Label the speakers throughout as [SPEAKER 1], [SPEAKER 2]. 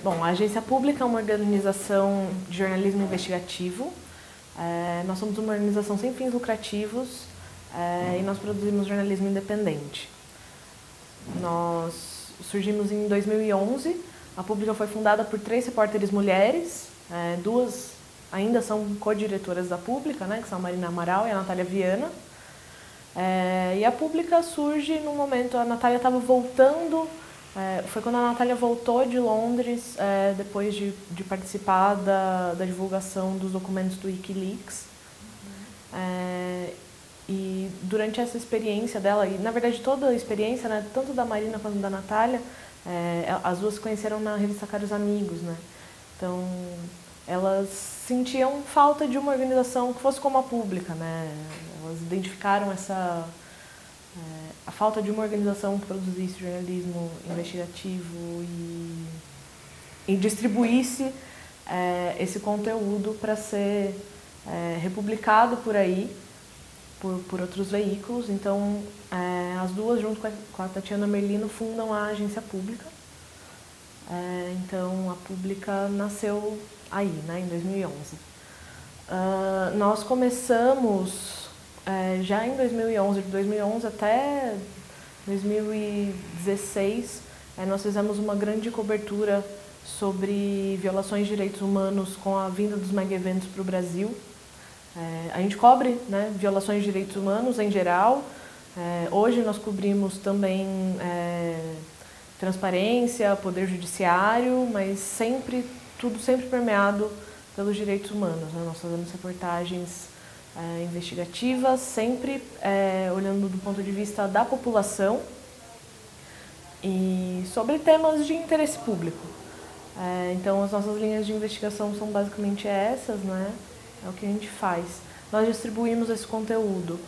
[SPEAKER 1] Bom, a Agência Pública é uma organização de jornalismo investigativo. Nós somos uma organização sem fins lucrativos e nós produzimos jornalismo independente. Nós surgimos em 2011. A Pública foi fundada por 3 repórteres mulheres, 2 ainda são co-diretoras da Pública, né, que são a Marina Amaral e a Natália Viana. E a Pública surge no momento, a Natália estava voltando, foi quando a Natália voltou de Londres, depois de participar da divulgação dos documentos do Wikileaks. E durante essa experiência dela, e na verdade toda a experiência, né, tanto da Marina quanto da Natália, as duas se conheceram na revista Caros Amigos, né? Então, elas sentiam falta de uma organização que fosse como a Pública, né? Elas identificaram a falta de uma organização que produzisse jornalismo investigativo e distribuísse esse conteúdo para ser republicado por aí, por outros veículos. Então, as duas, junto com a Tatiana Merlino, fundam a Agência Pública. Então, a Pública nasceu aí, né, em 2011. Nós começamos já em 2011, de 2011 até 2016, nós fizemos uma grande cobertura sobre violações de direitos humanos com a vinda dos mega-eventos para o Brasil. A gente cobre, né, violações de direitos humanos em geral. Hoje nós cobrimos também transparência, poder judiciário, mas tudo sempre permeado pelos direitos humanos, né? Nós fazemos reportagens investigativas, sempre olhando do ponto de vista da população e sobre temas de interesse público. Então, as nossas linhas de investigação são basicamente essas, né? É o que a gente faz. Nós distribuímos esse conteúdo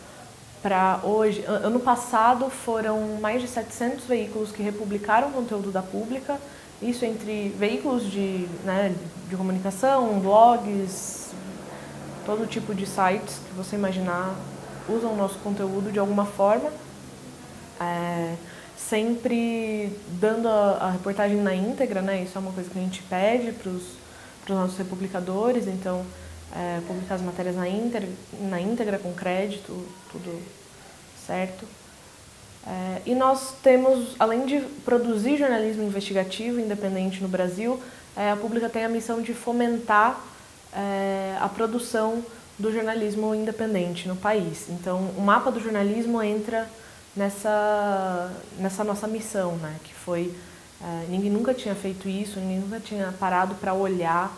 [SPEAKER 1] para hoje. Ano passado foram mais de 700 veículos que republicaram o conteúdo da Pública, isso entre veículos de comunicação, blogs, todo tipo de sites que você imaginar usam o nosso conteúdo de alguma forma, sempre dando a reportagem na íntegra, né? Isso é uma coisa que a gente pede para os nossos republicadores, então publicar as matérias na íntegra, com crédito, tudo certo. E nós temos, além de produzir jornalismo investigativo independente no Brasil, a Pública tem a missão de fomentar a produção do jornalismo independente no país. Então, o mapa do jornalismo entra nessa nossa missão, né? Que foi, ninguém nunca tinha feito isso, ninguém nunca tinha parado para olhar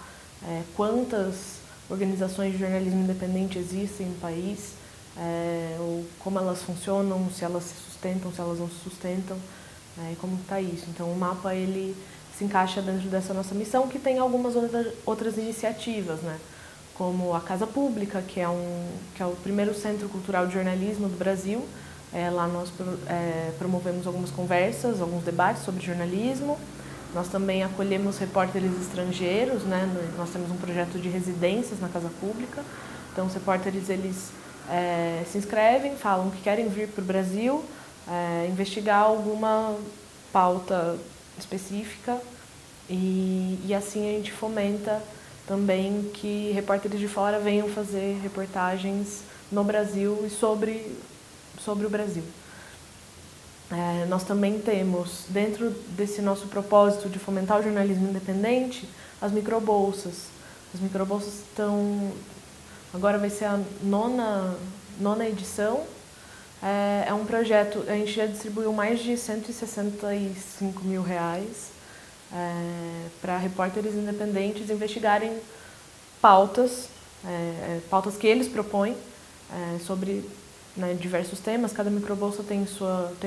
[SPEAKER 1] quantas organizações de jornalismo independente existem no país, ou como elas funcionam, se elas se sustentam, se elas não se sustentam, e como está isso. Então, o mapa ele se encaixa dentro dessa nossa missão, que tem algumas outras iniciativas, né? Como a Casa Pública, que é o primeiro centro cultural de jornalismo do Brasil. Lá nós promovemos algumas conversas, alguns debates sobre jornalismo. Nós também acolhemos repórteres estrangeiros, né? Nós temos um projeto de residências na Casa Pública. Então, os repórteres eles se inscrevem, falam que querem vir para o Brasil, investigar alguma pauta específica e assim a gente fomenta também que repórteres de fora venham fazer reportagens no Brasil e sobre o Brasil. Nós também temos, dentro desse nosso propósito de fomentar o jornalismo independente, as microbolsas. As microbolsas agora vai ser a nona edição. É um projeto, a gente já distribuiu mais de R$165 mil para repórteres independentes investigarem pautas que eles propõem sobre diversos temas. Cada microbolsa tem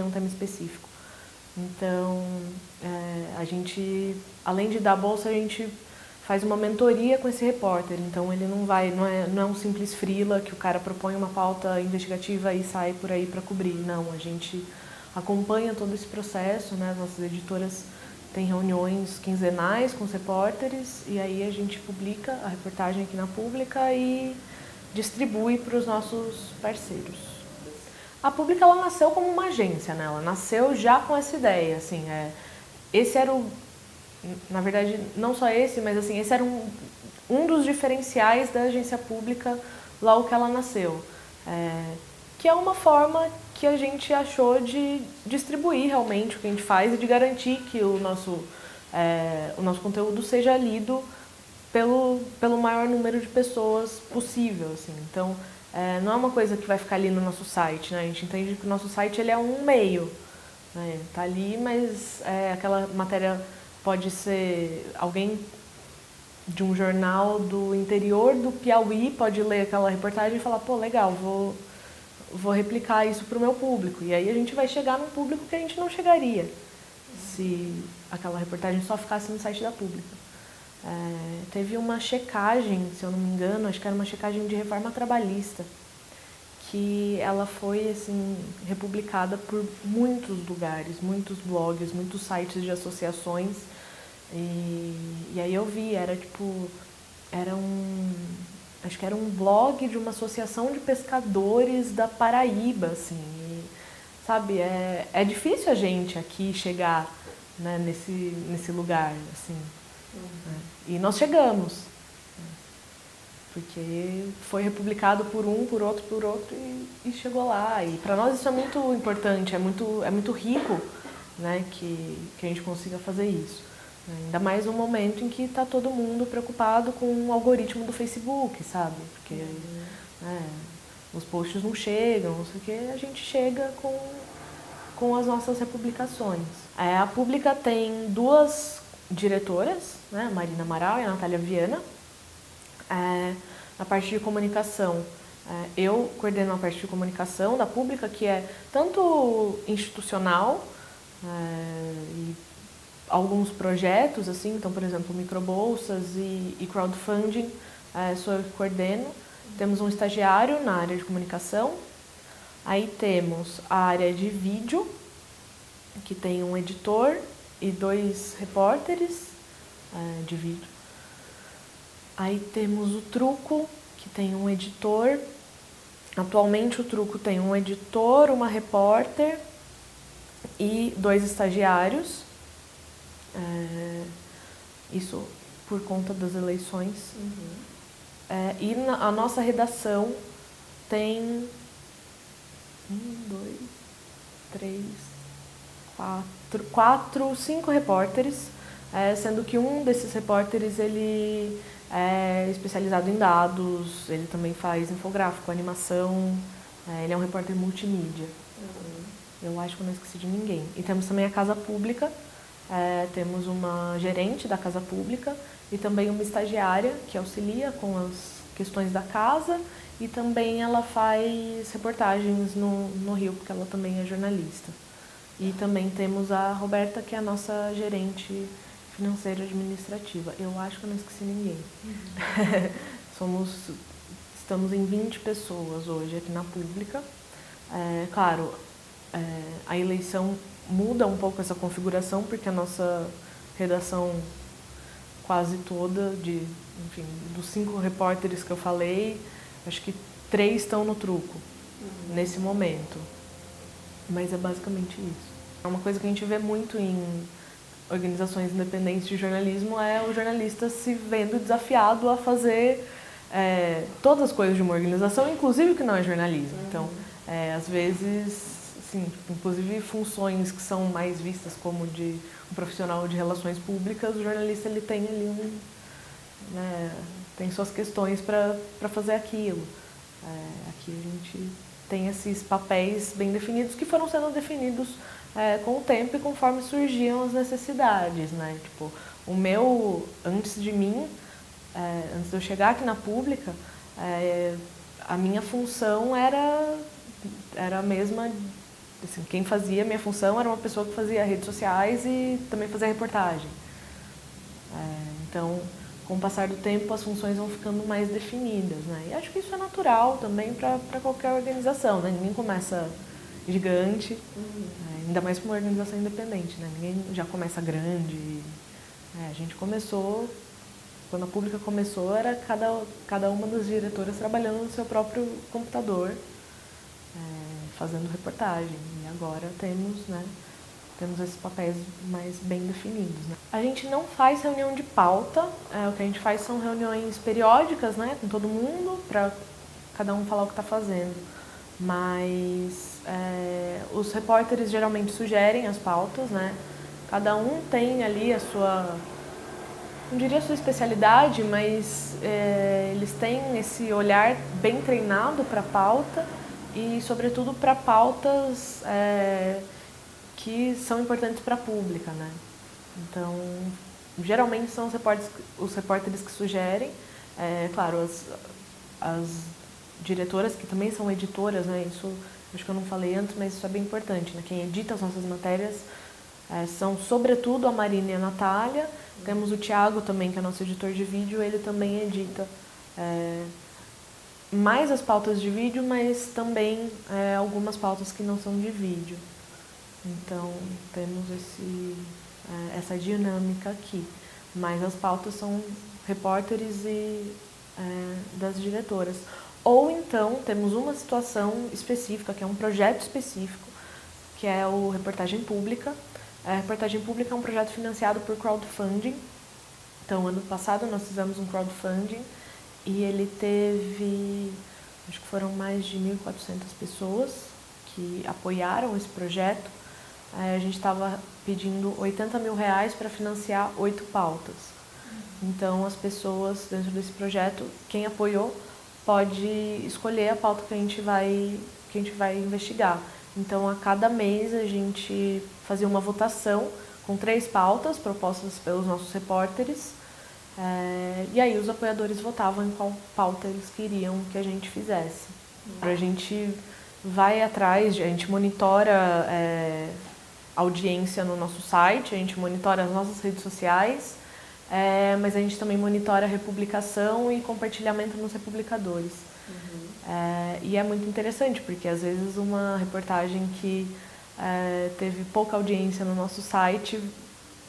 [SPEAKER 1] um tema específico. Então, a gente, além de dar a bolsa, a gente faz uma mentoria com esse repórter. Então, ele não é um simples freela que o cara propõe uma pauta investigativa e sai por aí para cobrir. Não, a gente acompanha todo esse processo, né? As nossas editoras têm reuniões quinzenais com os repórteres e aí a gente publica a reportagem aqui na Pública e distribui para os nossos parceiros. A Pública ela nasceu como uma agência, né? Ela nasceu já com essa ideia, assim, esse era na verdade, não só esse, mas assim, esse era um dos diferenciais da agência pública logo que ela nasceu. Que é uma forma que a gente achou de distribuir realmente o que a gente faz e de garantir que o nosso conteúdo seja lido pelo maior número de pessoas possível, assim. Então, não é uma coisa que vai ficar ali no nosso site, né? A gente entende que o nosso site ele é um meio, né? Tá ali, mas aquela matéria pode ser alguém de um jornal do interior do Piauí pode ler aquela reportagem e falar, pô, legal, vou replicar isso para o meu público. E aí a gente vai chegar num público que a gente não chegaria se aquela reportagem só ficasse no site da Pública. Teve uma checagem, se eu não me engano, acho que era uma checagem de reforma trabalhista, que ela foi assim, republicada por muitos lugares, muitos blogs, muitos sites de associações. E aí eu vi, acho que era um blog de uma associação de pescadores da Paraíba, assim. E, sabe, é difícil a gente aqui chegar, né, nesse lugar, assim. E nós chegamos, porque foi republicado por outro e chegou lá. E para nós isso é muito importante, é muito rico, né, que a gente consiga fazer isso. Ainda mais no momento em que está todo mundo preocupado com o algoritmo do Facebook, sabe? Porque os posts não chegam, não sei o que, a gente chega com as nossas republicações. A Pública tem 2 diretoras, né, a Marina Amaral e a Natália Viana. Na parte de comunicação, eu coordeno a parte de comunicação da Pública, que é tanto institucional e alguns projetos, assim, então, por exemplo, microbolsas e crowdfunding, sou eu que coordeno. Temos um estagiário na área de comunicação. Aí temos a área de vídeo, que tem um editor e 2 repórteres de vídeo. Aí temos o Truco, que tem um editor. Atualmente o Truco tem um editor, uma repórter e 2 estagiários. Isso por conta das eleições. E a nossa redação tem 5 repórteres, sendo que um desses repórteres ele é especializado em dados, ele também faz infográfico, animação, ele é um repórter multimídia. Eu acho que eu não esqueci de ninguém. E temos também a Casa Pública, temos uma gerente da Casa Pública e também uma estagiária que auxilia com as questões da casa e também ela faz reportagens no Rio, porque ela também é jornalista. E também temos a Roberta, que é a nossa gerente financeira administrativa. Eu acho que eu não esqueci ninguém. Estamos em 20 pessoas hoje aqui na Pública. Claro, a eleição muda um pouco essa configuração, porque a nossa redação quase toda, dos 5 repórteres que eu falei, acho que 3 estão no Truco, nesse momento. Mas é basicamente isso. É uma coisa que a gente vê muito em organizações independentes de jornalismo, é o jornalista se vendo desafiado a fazer todas as coisas de uma organização, inclusive o que não é jornalismo. Então, às vezes, assim, inclusive funções que são mais vistas como de um profissional de relações públicas, o jornalista ele tem ali tem suas questões para fazer aquilo. Aqui a gente tem esses papéis bem definidos que foram sendo definidos com o tempo e conforme surgiam as necessidades, né? Tipo, o meu, antes de mim, antes de eu chegar aqui na Pública, a minha função era a mesma, assim, quem fazia a minha função era uma pessoa que fazia redes sociais e também fazia reportagem. Então, com o passar do tempo, as funções vão ficando mais definidas, né? E acho que isso é natural também para qualquer organização, né? Ninguém começa gigante, ainda mais para uma organização independente, né? Ninguém já começa grande. A gente começou, quando a Pública começou, era cada uma das diretoras trabalhando no seu próprio computador, fazendo reportagem. E agora temos, né, temos esses papéis mais bem definidos, né? A gente não faz reunião de pauta, o que a gente faz são reuniões periódicas, né, com todo mundo, para cada um falar o que está fazendo. Mas os repórteres geralmente sugerem as pautas, né? Cada um tem ali a sua, não diria a sua especialidade, mas eles têm esse olhar bem treinado para a pauta e, sobretudo, para pautas que são importantes para a pública, né? Então, geralmente são os repórteres que sugerem, claro, as diretoras, que também são editoras, né? Isso acho que eu não falei antes, mas isso é bem importante, né? Quem edita as nossas matérias são, sobretudo, a Marina e a Natália. Temos o Thiago também, que é nosso editor de vídeo, ele também edita mais as pautas de vídeo, mas também algumas pautas que não são de vídeo. Então, temos essa dinâmica aqui. Mas as pautas são repórteres e das diretoras. Ou então, temos uma situação específica, que é um projeto específico, que é o Reportagem Pública. A Reportagem Pública é um projeto financiado por crowdfunding. Então, ano passado nós fizemos um crowdfunding e ele teve, acho que foram mais de 1.400 pessoas que apoiaram esse projeto. A gente estava pedindo R$80 mil para financiar 8 pautas. Então, as pessoas dentro desse projeto, quem apoiou, pode escolher a pauta que a gente vai investigar. Então, a cada mês a gente fazia uma votação com 3 pautas propostas pelos nossos repórteres. E aí os apoiadores votavam em qual pauta eles queriam que a gente fizesse. A gente vai atrás, a gente monitora audiência no nosso site, a gente monitora as nossas redes sociais, mas a gente também monitora republicação e compartilhamento nos republicadores. E é muito interessante, porque às vezes uma reportagem que teve pouca audiência no nosso site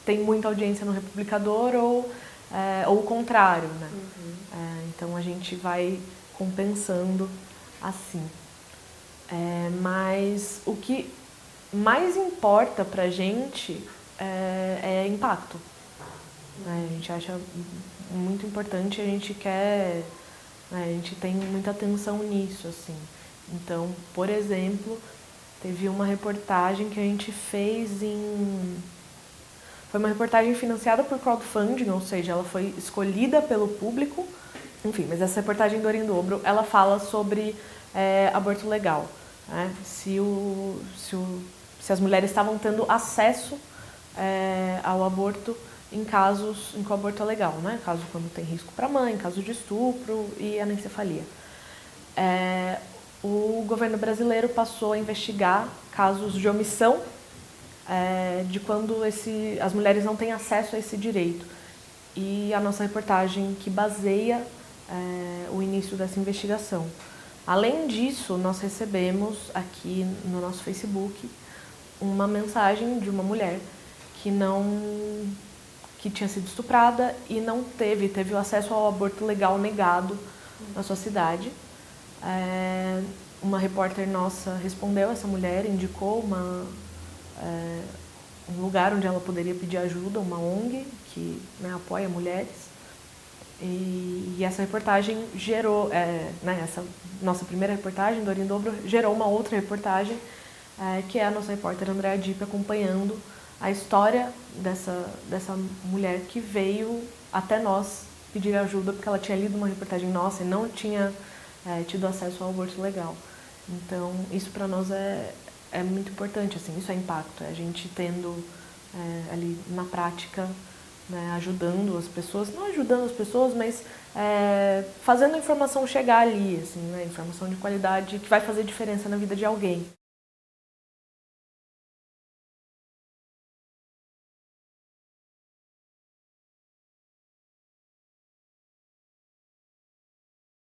[SPEAKER 1] tem muita audiência no republicador ou o contrário, né? Então a gente vai compensando assim. Mas o que mais importa pra gente é impacto. A gente acha muito importante, a gente quer, a gente tem muita atenção nisso, assim. Então, por exemplo, teve uma reportagem que a gente fez foi uma reportagem financiada por crowdfunding, ou seja, ela foi escolhida pelo público. Enfim, mas essa reportagem do Orindobro, ela fala sobre aborto legal, né? Se as mulheres estavam tendo acesso ao aborto em casos em que o aborto é legal, né? Caso quando tem risco para a mãe, caso de estupro e anencefalia. O governo brasileiro passou a investigar casos de omissão de quando as mulheres não têm acesso a esse direito. E a nossa reportagem que baseia o início dessa investigação. Além disso, nós recebemos aqui no nosso Facebook uma mensagem de uma mulher que tinha sido estuprada e não teve o acesso ao aborto legal negado na sua cidade. Uma repórter nossa respondeu a essa mulher, indicou um lugar onde ela poderia pedir ajuda, uma ONG que apoia mulheres. E essa reportagem gerou, essa nossa primeira reportagem do Orindobro gerou uma outra reportagem, que é a nossa repórter Andréa Dipp acompanhando a história dessa mulher que veio até nós pedir ajuda porque ela tinha lido uma reportagem nossa e não tinha tido acesso ao aborto legal. Então, isso para nós é muito importante, assim, isso é impacto, a gente tendo ali na prática, né, ajudando as pessoas, não ajudando as pessoas, mas fazendo a informação chegar ali, assim, né, informação de qualidade que vai fazer diferença na vida de alguém.